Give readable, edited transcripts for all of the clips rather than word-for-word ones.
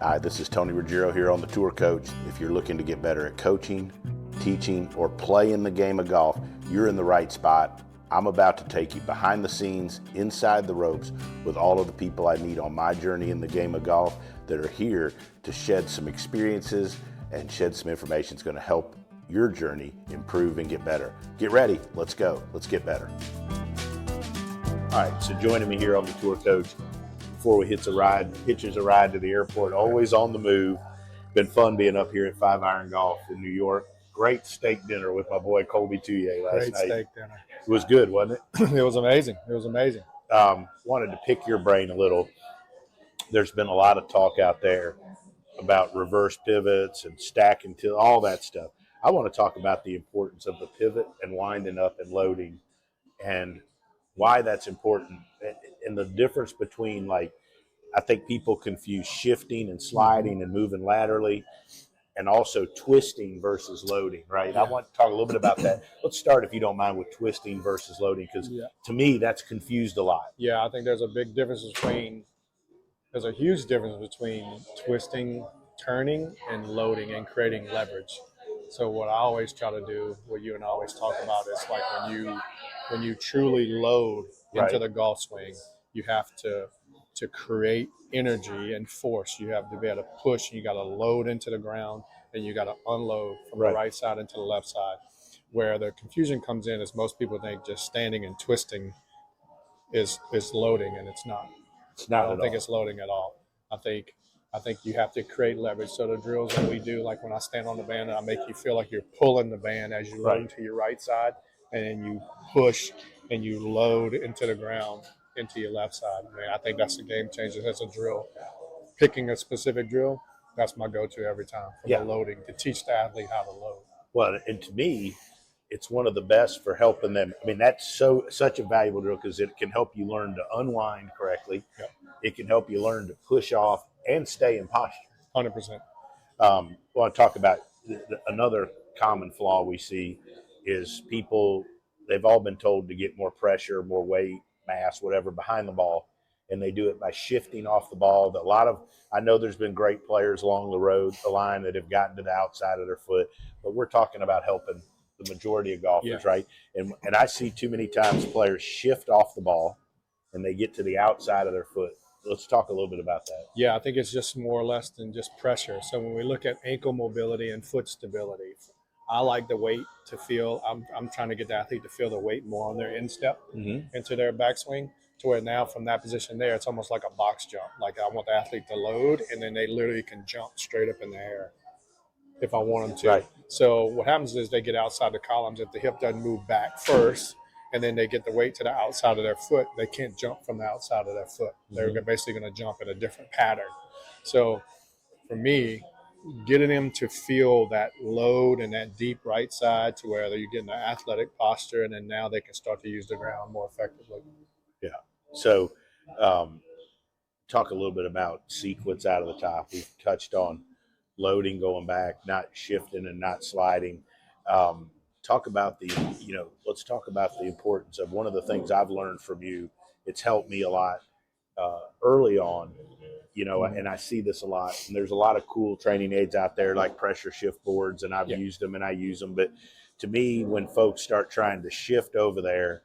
Hi, this is Tony Ruggiero here on the Tour Coach. If you're looking to get better at coaching, teaching, or playing the game of golf, you're in the right spot. I'm about to take you behind the scenes, inside the ropes, with all of the people I meet on my journey in the game of golf that are here to shed some experiences and shed some information that's going to help your journey improve and get better. Get ready. Let's go. Let's get better. All right, so joining me here on the Tour Coach before we hitches a ride to the airport, always on the move. Been fun being up here at 5 Iron Golf in New York. Great steak dinner with my boy Kolby Tullier last night. Great steak dinner. It was good, wasn't it? It was amazing. It was amazing. Wanted to pick your brain a little. There's been a lot of talk out there about reverse pivots and stacking till all that stuff. I want to talk about the importance of the pivot and winding up and loading and why that's important and the difference between, like, I think people confuse shifting and sliding and moving laterally and also twisting versus loading, right? Yeah. I want to talk a little bit about that. Let's start, if you don't mind, with twisting versus loading, because to me, that's confused a lot. Yeah, I think there's a huge difference between twisting, turning, and loading and creating leverage. So what I always try to do, what you and I always talk about, is like when you truly load into the golf swing, you have to create energy and force. You have to be able to push. You got to load into the ground, and you got to unload from the right side into the left side. Where the confusion comes in is most people think just standing and twisting is loading, and it's not. It's not. I don't think it's loading at all. I think you have to create leverage. So the drills that we do, like when I stand on the band and I make you feel like you're pulling the band as you load to your right side, and then you push and you load into the ground into your left side. I mean, I think that's a game changer. That's a drill. Picking a specific drill, that's my go-to every time for the loading, to teach the athlete how to load. Well, and to me, it's one of the best for helping them. I mean, that's such a valuable drill because it can help you learn to unwind correctly. Yep. It can help you learn to push off and stay in posture. 100%. I want to talk about another common flaw we see is people, they've all been told to get more pressure, more weight, mass, whatever, behind the ball, and they do it by shifting off the ball. I know there's been great players along the line that have gotten to the outside of their foot, but we're talking about helping the majority of golfers, right? And I see too many times players shift off the ball and they get to the outside of their foot. Let's talk a little bit about that. Yeah, I think it's just more or less than just pressure. So when we look at ankle mobility and foot stability, I like the weight to feel. I'm trying to get the athlete to feel the weight more on their instep into their backswing, to where now from that position there, it's almost like a box jump. Like I want the athlete to load, and then they literally can jump straight up in the air if I want them to. Right. So what happens is they get outside the columns. If the hip doesn't move back first, and then they get the weight to the outside of their foot, they can't jump from the outside of their foot. They're basically going to jump in a different pattern. So for me, getting them to feel that load and that deep right side, to where you're getting an athletic posture, and then now they can start to use the ground more effectively. Yeah. So talk a little bit about sequence out of the top. We've touched on loading, going back, not shifting and not sliding. Talk about let's talk about the importance of one of the things I've learned from you. It's helped me a lot early on, and I see this a lot. And there's a lot of cool training aids out there like pressure shift boards, and I've used them and I use them. But to me, when folks start trying to shift over there,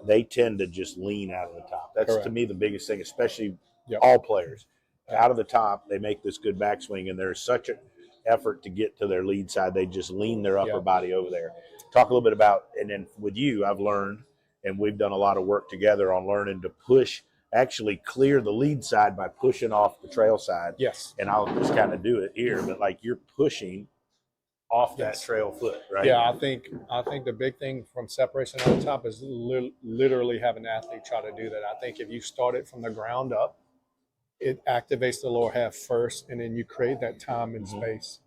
they tend to just lean out of the top. That's to me the biggest thing, especially all players. Out of the top, they make this good backswing, and there's such an effort to get to their lead side. They just lean their upper body over there. Talk a little bit about, and then with you, I've learned, and we've done a lot of work together on learning to push, actually clear the lead side by pushing off the trail side. Yes. And I'll just kind of do it here, but like you're pushing off that trail foot, right? Yeah, I think the big thing from separation on the top is literally having an athlete try to do that. I think if you start it from the ground up, it activates the lower half first, and then you create that time and space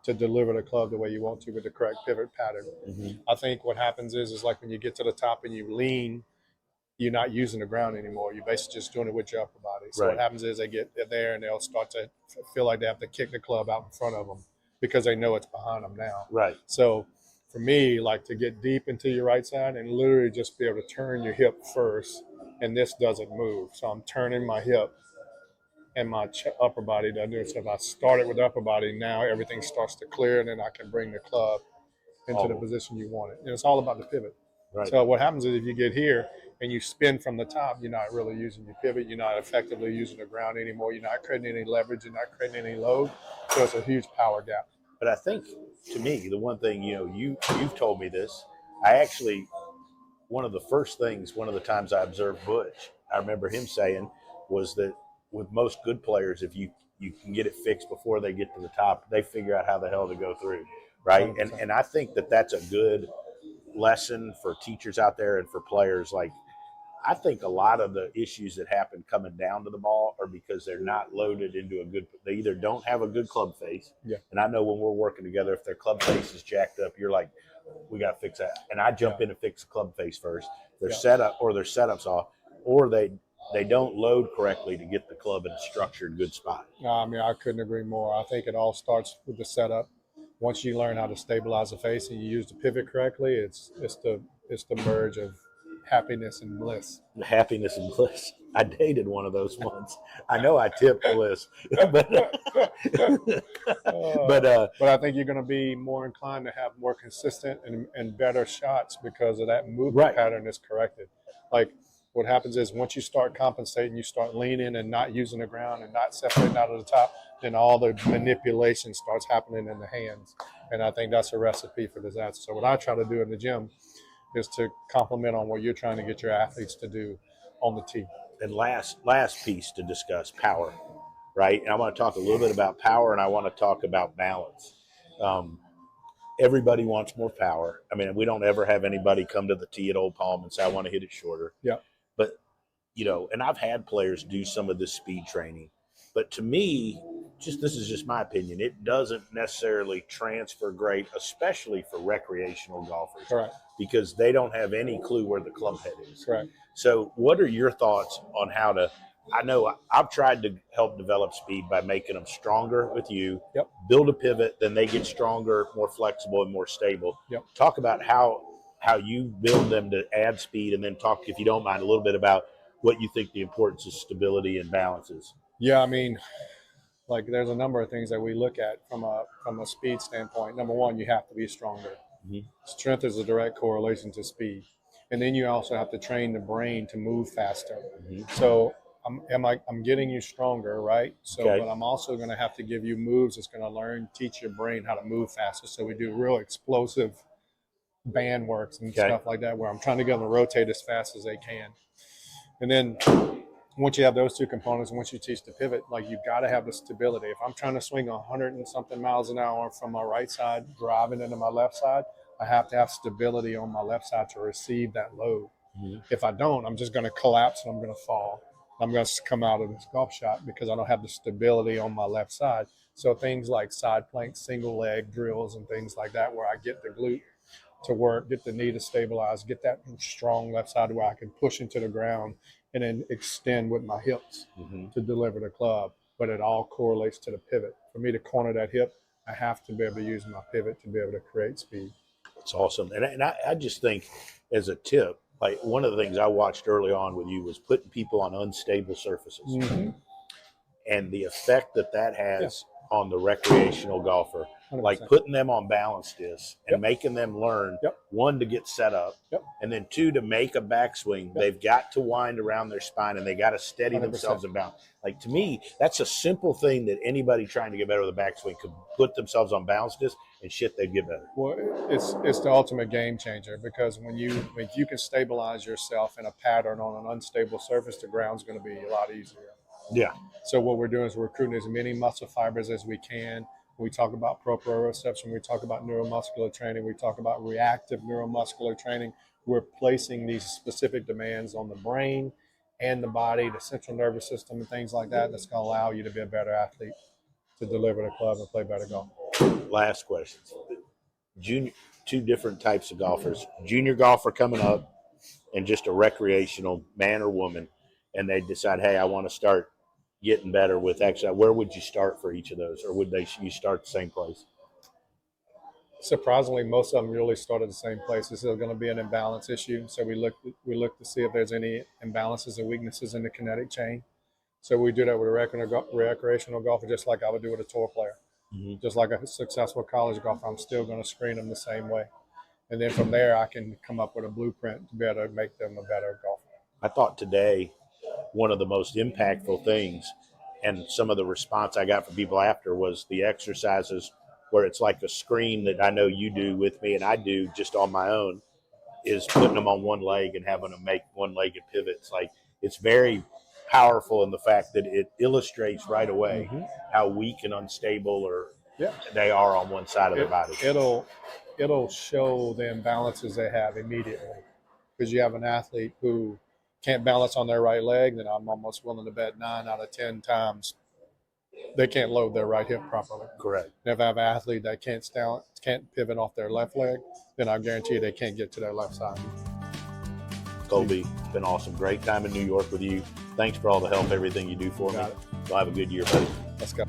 to deliver the club the way you want to with the correct pivot pattern. I think what happens is like when you get to the top and you lean, you're not using the ground anymore. You're basically just doing it with your upper body. So what happens is they get there and they'll start to feel like they have to kick the club out in front of them because they know it's behind them now. Right. So for me, like to get deep into your right side and literally just be able to turn your hip first, and this doesn't move. So I'm turning my hip, and my upper body doesn't do it. So if I started with the upper body, now everything starts to clear, and then I can bring the club into the position you want it. And it's all about the pivot. Right. So what happens is if you get here and you spin from the top, you're not really using your pivot. You're not effectively using the ground anymore. You're not creating any leverage. You're not creating any load. So it's a huge power gap. But I think, to me, the one thing, you've told me this. I actually, one of the times I observed Butch, I remember him saying was that with most good players, if you can get it fixed before they get to the top, they figure out how the hell to go through, right? 100%. And I think that that's a good lesson for teachers out there and for players. Like, I think a lot of the issues that happen coming down to the ball are because they're not loaded into they either don't have a good club face. Yeah. And I know when we're working together, if their club face is jacked up, you're like, we got to fix that. And I jump in and fix the club face first. Their setup or their setup's off, or they don't load correctly to get the club in a structured good spot. I mean, I couldn't agree more. I think it all starts with the setup. Once you learn how to stabilize the face and you use the pivot correctly, it's the merge of happiness and bliss. Happiness and bliss. I dated one of those once. I know I tipped bliss, but I think you're going to be more inclined to have more consistent and better shots because of that movement pattern is corrected. Like what happens is once you start compensating, you start leaning and not using the ground and not separating out of the top, then all the manipulation starts happening in the hands. And I think that's a recipe for disaster. So what I try to do in the gym is to compliment on what you're trying to get your athletes to do on the tee. And last piece to discuss, power, right? And I want to talk a little bit about power, and I want to talk about balance. Everybody wants more power. I mean, we don't ever have anybody come to the tee at Old Palm and say, I want to hit it shorter. Yeah. But, and I've had players do some of this speed training. But to me, this is just my opinion, it doesn't necessarily transfer great, especially for recreational golfers. Correct. Because they don't have any clue where the club head is. Correct. So what are your thoughts on how to – I know I've tried to help develop speed by making them stronger with you, build a pivot, then they get stronger, more flexible, and more stable. Talk about how you build them to add speed, and then talk, if you don't mind, a little bit about what you think the importance of stability and balance is. Yeah, I mean, like there's a number of things that we look at from a speed standpoint. Number one, you have to be stronger. Mm-hmm. Strength is a direct correlation to speed. And then you also have to train the brain to move faster. Mm-hmm. So I'm getting you stronger, right? So, but I'm also going to have to give you moves that's going to teach your brain how to move faster. So we do real explosive band works and stuff like that, where I'm trying to get them to rotate as fast as they can. And then once you have those two components, and once you teach the pivot, like you've got to have the stability. If I'm trying to swing 100 and something miles an hour from my right side, driving into my left side, I have to have stability on my left side to receive that load. Mm-hmm. If I don't, I'm just going to collapse and I'm going to fall. I'm going to come out of this golf shot because I don't have the stability on my left side. So things like side planks, single leg drills, and things like that, where I get the glute to work, get the knee to stabilize, get that strong left side where I can push into the ground and then extend with my hips to deliver the club. But it all correlates to the pivot. For me to corner that hip, I have to be able to use my pivot to be able to create speed. That's awesome. And I just think as a tip, like one of the things I watched early on with you was putting people on unstable surfaces. Mm-hmm. And the effect that has on the recreational golfer, 100%. Like putting them on balance discs and making them learn, one, to get set up, and then two, to make a backswing. They've got to wind around their spine and they got to steady 100%. Themselves in balance. Like, to me, that's a simple thing that anybody trying to get better with a backswing could put themselves on balance discs and they'd get better. Well, it's the ultimate game changer, because if you can stabilize yourself in a pattern on an unstable surface, the ground's going to be a lot easier. Yeah. So what we're doing is we're recruiting as many muscle fibers as we can. We talk about proprioception. We talk about neuromuscular training. We talk about reactive neuromuscular training. We're placing these specific demands on the brain and the body, the central nervous system, and things like that. That's going to allow you to be a better athlete, to deliver the club and play better golf. Last questions. Two different types of golfers. Junior golfer coming up and just a recreational man or woman, and they decide, hey, I want to start getting better with exercise. Where would you start for each of those, or would you start the same place? Surprisingly, most of them really start at the same place. This is going to be an imbalance issue, so we look to see if there's any imbalances or weaknesses in the kinetic chain. So we do that with a recreational golfer, just like I would do with a tour player. Mhm. Just like a successful college golfer, I'm still going to screen them the same way. And then from there, I can come up with a blueprint to be able to make them a better golfer. I thought today one of the most impactful things, and some of the response I got from people after, was the exercises where it's like a screen that I know you do with me and I do just on my own, is putting them on one leg and having them make one-legged pivots. Like, it's very powerful in the fact that it illustrates right away how weak and unstable or Yeah, they are on one side of their body. it'll show the imbalances they have immediately. Because you have an athlete who can't balance on their right leg, then I'm almost willing to bet 9 out of 10 times they can't load their right hip properly. Correct. And if I have an athlete that can't pivot off their left leg, then I guarantee you they can't get to their left side. Kolby, it's been awesome. Great time in New York with you. Thanks for all the help, everything you do for me. Got it. We'll have a good year, buddy. Let's go.